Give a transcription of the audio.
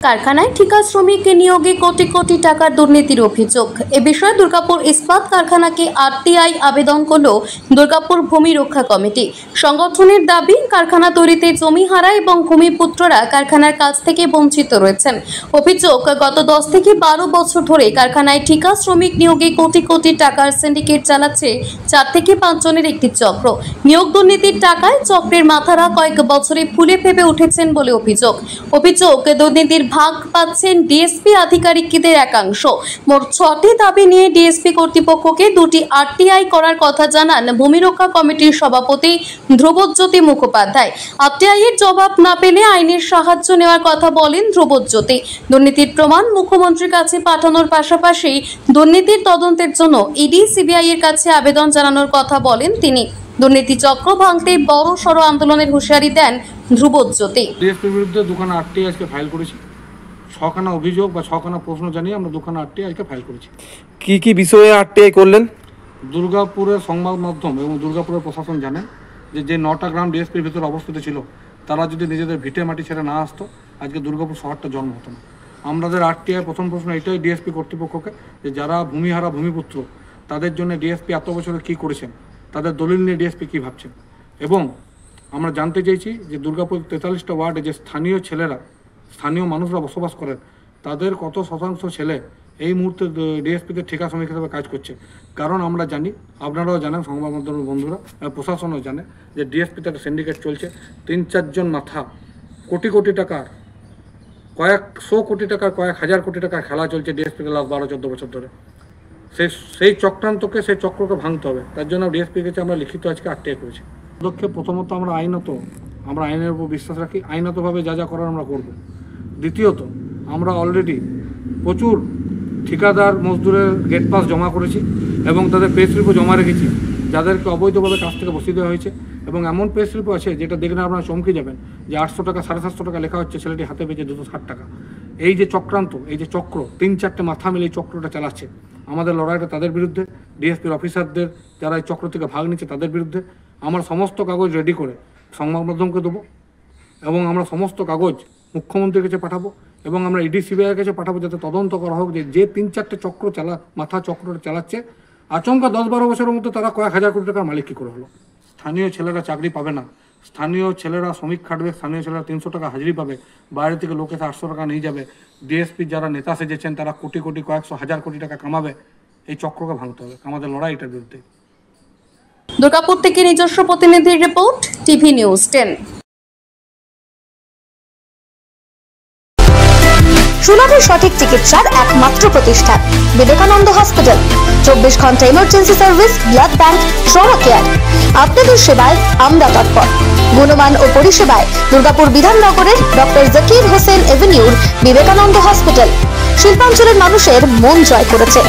কারখানায় ঠিকা শ্রমিক নিয়োগে কোটি কোটি টাকার দুর্নীতির অভিযোগ। এ বিষয়ে দুর্গাপুর ইস্পাত কারখানাকে আরটিআই আবেদন করল দুর্গাপুর ভূমি রক্ষা কমিটি। সংগঠনের দাবি, কারখানা তৈরিতে জমি হারা এবং ভূমিপুত্ররা কারখানার কাজ থেকে বঞ্চিত রয়েছেন। অভিযোগ, গত 10 থেকে 12 বছর ধরে কারখানায় ঠিকা শ্রমিক নিয়োগে কোটি কোটি টাকার সিন্ডিকেট চালাচ্ছে 4 থেকে 5 জনের একটি চক্র। নিয়োগ দুর্নীতির টাকায় চক্রের মাথারা কয়েক বছরে ফুলে ফেপে উঠেছেন বলে অভিযোগ। দুর্নীতির ভাগ পাচ্ছেন ডিএসপি আধিকারিকদের একাংশ। মোট 6টি দাবি নিয়ে ডিএসপি কর্তৃপক্ষকে 2টি আরটিআই করার কথা জানান ভূমি রক্ষা কমিটির সভাপতি ধ্রুবজ্যোতি মুখোপাধ্যায়। আরটিআই এর জবাব না পেলে আইনের সাহায্য নেওয়ার কথা বলেন ধ্রুবজ্যোতি। দুর্নীতির প্রমাণ মুখ্যমন্ত্রীর কাছে পাঠানোর পাশাপাশি দুর্নীতির তদন্তের জন্য ইডি সিবিআই এর কাছে আবেদন জানানোর কথা বলেন তিনি। দুর্নীতি চক্র ভাঙতে বড় সড় আন্দোলনের হুঁশিয়ারি দেন ধ্রুবজ্যোতি। ডিএসপির বিরুদ্ধে দুখানা আরটিআই আজকে ফাইল করেছি। 6খানা অভিযোগ বা 6খানা প্রশ্ন জানিয়ে আমরা দুখানা আরটিআই আজকে ফাইল করেছি। কি কি বিষয়ে আরটিআই করলেন? দুর্গাপুরের সংবাদ মাধ্যম এবং দুর্গাপুরের প্রশাসন জানেন যে 9টা গ্রাম ডিএসপির ভিতরে অবস্থিত ছিল, তারা যদি নিজেদের ভিটে মাটি ছেড়ে না আসতো, আজকে দুর্গাপুর শহরটা জন্ম হতো না। আমাদের আরটিআই প্রথম প্রশ্ন এটাই ডিএসপি কর্তৃপক্ষকে, যে যারা ভূমিহারা ভূমিপুত্র, তাদের জন্য ডিএসপি এত বছরে কী করেছেন, তাদের দলিল নিয়ে ডিএসপি কী ভাবছেন। এবং আমরা জানতে চাইছি যে দুর্গাপুর 43টা ওয়ার্ডে যে স্থানীয় মানুষরা বসবাস করেন, তাদের কত শতাংশ ছেলে এই মুহূর্তে ডিএসপিতে ঠিকা শ্রমিক হিসেবে কাজ করছে। কারণ আমরা জানি, আপনারাও জানেন, সংবাদ মাধ্যমের বন্ধুরা, প্রশাসনও জানে যে ডিএসপিতে একটা সিন্ডিকেট চলছে। 3-4 জন মাথা কোটি কোটি টাকার, কয়েকশো কোটি টাকার, কয়েক হাজার কোটি টাকার খেলা চলছে ডিএসপিতে লাস্ট 12-14 বছর ধরে। সেই চক্রান্তকে, সেই চক্রকে ভাঙতে হবে। তার জন্য ডিএসপির কাছে আমরা লিখিত আজকে আরটিআই করেছি। পদক্ষেপ প্রথমত আমরা আইনের উপর বিশ্বাস রাখি, আইনতভাবে যা যা করার আমরা করব। দ্বিতীয়ত, আমরা অলরেডি প্রচুর ঠিকাদার মজদুরের গেট পাস জমা করেছি এবং তাদের পে স্লিপও জমা রেখেছি, যাদেরকে অবৈধভাবে কাজ থেকে বসিয়ে দেওয়া হয়েছে। এবং এমন পে স্লিপও আছে যেটা দেখলে আপনারা চমকে যাবেন, যে 800 টাকা, 750 টাকা লেখা হচ্ছে, ছেলেটি হাতে পেয়েছে 260 টাকা। এই যে চক্রান্ত, এই যে চক্র, 3-4টে মাথা মিলে এই চক্রটা চালাচ্ছে। আমাদের লড়াইটা তাদের বিরুদ্ধে, ডিএসপির অফিসারদের যারা এই চক্র থেকে ভাগ নিচ্ছে তাদের বিরুদ্ধে। আমরা সমস্ত কাগজ রেডি করে সংবাদ মাধ্যমকে দেবো এবং আমরা সমস্ত কাগজ মুখ্যমন্ত্রীর কাছে পাঠাবো এবং আমরা ইডি সিবিআইয়ের কাছে পাঠাবো, যাতে তদন্ত করা হোক যে 3-4টে চক্র মাথা চক্রটা চালাচ্ছে। আচমকা 10-12 বছরের মধ্যে তারা কয়েক হাজার কোটি টাকার মালিক কী করে হলো। স্থানীয় ছেলেরা চাকরি পাবে না, স্থানীয় ছেলেরা শ্রমিক খাটবে, স্থানীয় ছেলেরা 300 টাকা হাজিরি পাবে, বাইরে থেকে লোক এসে 800 টাকা নিয়ে যাবে। ডিএসপির যারা নেতা সেজেছেন তারা কোটি কোটি, কয়েকশো হাজার কোটি টাকা কামাবে। এই চক্রকে ভাঙতে হবে। আমাদের লড়াই এটার বিরুদ্ধে। দুর্গাপুর থেকে নিজস্ব প্রতিনিধির রিপোর্ট, টিভি নিউজ 10। সুলভে সঠিক চিকিৎসার একমাত্র প্রতিষ্ঠান বিবেকানন্দ হসপিটাল। 24 ঘন্টা emergency service, blood bank, trauma care. আপনাদের সেবায় আমরা তৎপর। গুণমান ও পরিষেবায় দুর্গাপুর বিধাননগরের ডক্টর জাকির হোসেন এভিনিউর বিবেকানন্দ হসপিটাল শিল্পাঞ্চলের মানুষের মন জয় করেছে।